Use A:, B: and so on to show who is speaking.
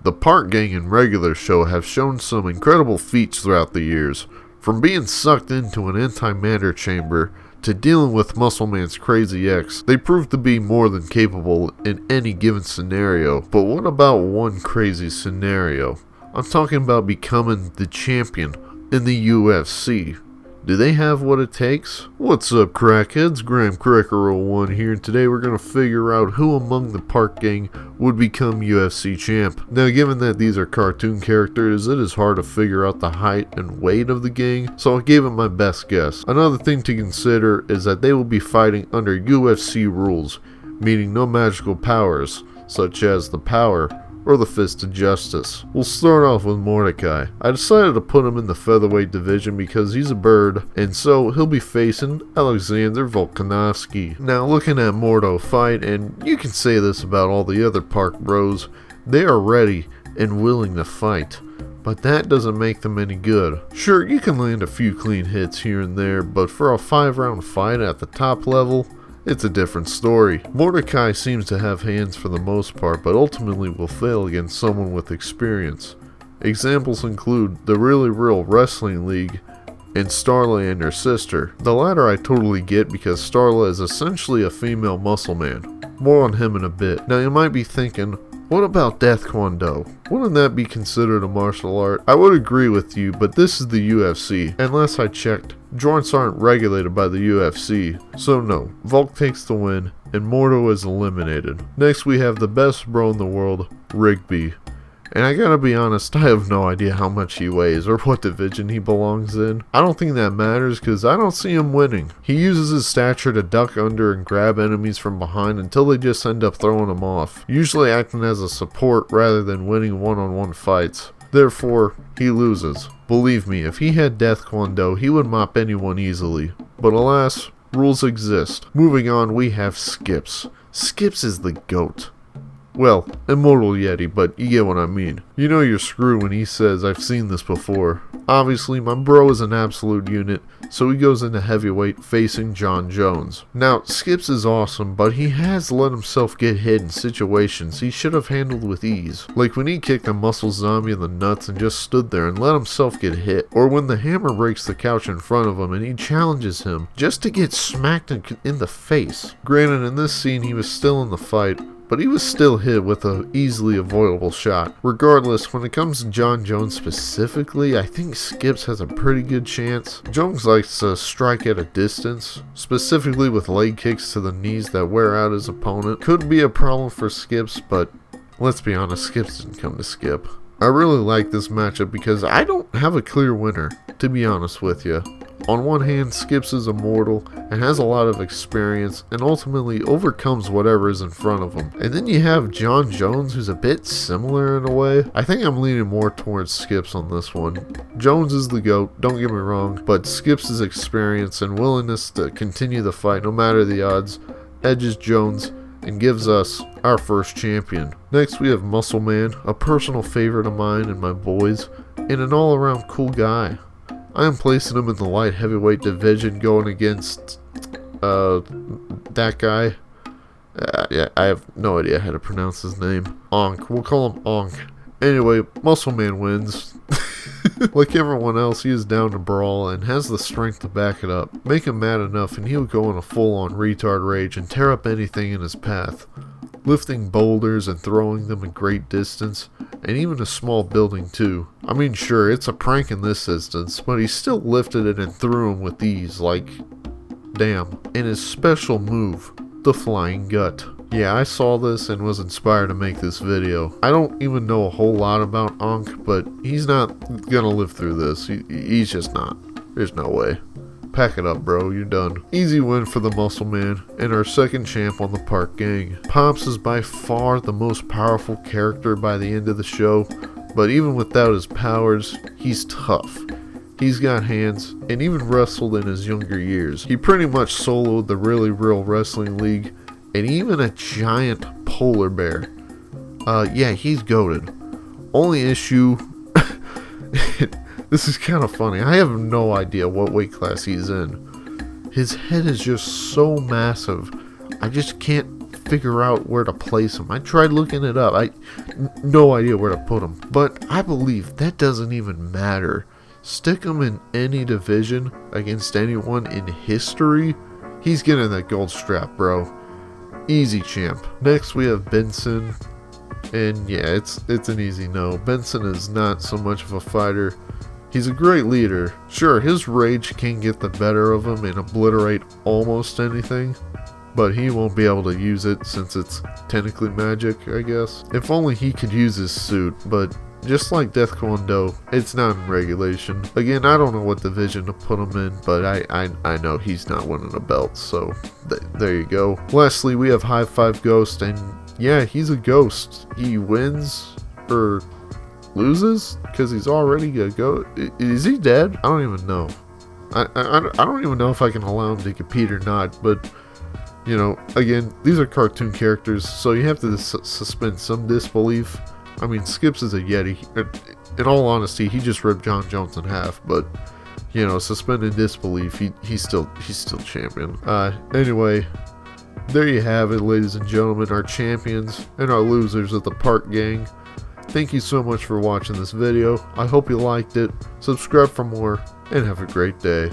A: The Park Gang and regular show have shown some incredible feats throughout the years, from being sucked into an antimatter chamber to dealing with Muscle Man's crazy ex. They proved to be more than capable in any given scenario. But what about one crazy scenario? I'm talking about becoming the champion in the UFC. Do they have what it takes? What's up, crackheads? Graham Cracker01 here, and today we're going to figure out who among the Park Gang would become UFC champ. Now, given that these are cartoon characters, it is hard to figure out the height and weight of the gang, so I gave it my best guess. Another thing to consider is that they will be fighting under UFC rules, meaning no magical powers, such as the power or the Fist of Justice. We'll start off with Mordecai. I decided to put him in the featherweight division because he's a bird, and so he'll be facing Alexander Volkanovski. Now, looking at Mordo fight, and you can say this about all the other Park bros, they are ready and willing to fight, but that doesn't make them any good. Sure, you can land a few clean hits here and there, but for a 5-round fight at the top level, it's a different story. Mordecai seems to have hands for the most part, but ultimately will fail against someone with experience. Examples include the Really Real Wrestling League and Starla and her sister. The latter I totally get because Starla is essentially a female muscle man. More on him in a bit. Now you might be thinking, what about Death Kwon Do? Wouldn't that be considered a martial art? I would agree with you, but this is the UFC, and last I checked, joints aren't regulated by the UFC, so no, Volk takes the win, and Mordo is eliminated. Next we have the best bro in the world, Rigby. And I gotta be honest, I have no idea how much he weighs or what division he belongs in. I don't think that matters because I don't see him winning. He uses his stature to duck under and grab enemies from behind until they just end up throwing him off, usually acting as a support rather than winning one-on-one fights. Therefore, he loses. Believe me, if he had Death Kwon Do, he would mop anyone easily. But alas, rules exist. Moving on, we have Skips. Skips is the GOAT. Well, Immortal Yeti, but you get what I mean. You know you're screwed when he says, I've seen this before. Obviously, my bro is an absolute unit, so he goes into heavyweight facing John Jones. Now, Skips is awesome, but he has let himself get hit in situations he should have handled with ease. Like when he kicked a muscle zombie in the nuts and just stood there and let himself get hit. Or when the hammer breaks the couch in front of him and he challenges him just to get smacked in the face. Granted, in this scene he was still in the fight, but he was still hit with an easily avoidable shot. Regardless, when it comes to John Jones specifically, I think Skips has a pretty good chance. Jones likes to strike at a distance, specifically with leg kicks to the knees that wear out his opponent. Could be a problem for Skips, but let's be honest, Skips didn't come to skip. I really like this matchup because I don't have a clear winner, to be honest with you. On one hand, Skips is immortal and has a lot of experience and ultimately overcomes whatever is in front of him. And then you have John Jones, who's a bit similar in a way. I think I'm leaning more towards Skips on this one. Jones is the GOAT, don't get me wrong, but Skips' experience and willingness to continue the fight no matter the odds edges Jones and gives us our first champion. Next we have Muscle Man, a personal favorite of mine and my boys, and an all-around cool guy. I am placing him in the light heavyweight division going against, that guy. Yeah, I have no idea how to pronounce his name. Onk. We'll call him Onk. Anyway, Muscle Man wins. Like everyone else, he is down to brawl and has the strength to back it up. Make him mad enough and he'll go on a full-on retard rage and tear up anything in his path. Lifting boulders and throwing them a great distance, and even a small building too. I mean, sure, it's a prank in this instance, but he still lifted it and threw him with ease, like, damn. And his special move, the flying gut. Yeah, I saw this and was inspired to make this video. I don't even know a whole lot about Ankh, but he's not gonna live through this. He's just not. There's no way. Pack it up, bro. You're done. Easy win for the Muscle Man and our second champ on the Park Gang. Pops is by far the most powerful character by the end of the show, but even without his powers, he's tough. He's got hands and even wrestled in his younger years. He pretty much soloed the Really Real Wrestling League and even a giant polar bear. Yeah, he's goated. Only issue... This is kind of funny. I have no idea what weight class he's in. His head is just so massive. I just can't figure out where to place him. I tried looking it up. No idea where to put him. But I believe that doesn't even matter. Stick him in any division against anyone in history. He's getting that gold strap, bro. Easy champ. Next we have Benson. And yeah, it's an easy no. Benson is not so much of a fighter. He's a great leader. Sure, his rage can get the better of him and obliterate almost anything, but he won't be able to use it since it's technically magic, I guess. If only he could use his suit, but just like Death Kwon Do, it's not in regulation. Again, I don't know what division to put him in, but I know he's not winning a belt, so there you go. Lastly, we have High Five Ghost, and yeah, he's a ghost. He wins or loses because he's already a ghost. Is he dead? I don't even know. I don't even know if I can allow him to compete or not, but you know, again, these are cartoon characters, so you have to suspend some disbelief. I mean, Skips is a Yeti. In all honesty, he just ripped John Jones in half, but you know, suspended disbelief, he's still champion. Anyway, there you have it, ladies and gentlemen, our champions and our losers of the Park Gang. Thank you so much for watching this video. I hope you liked it. Subscribe for more, and have a great day.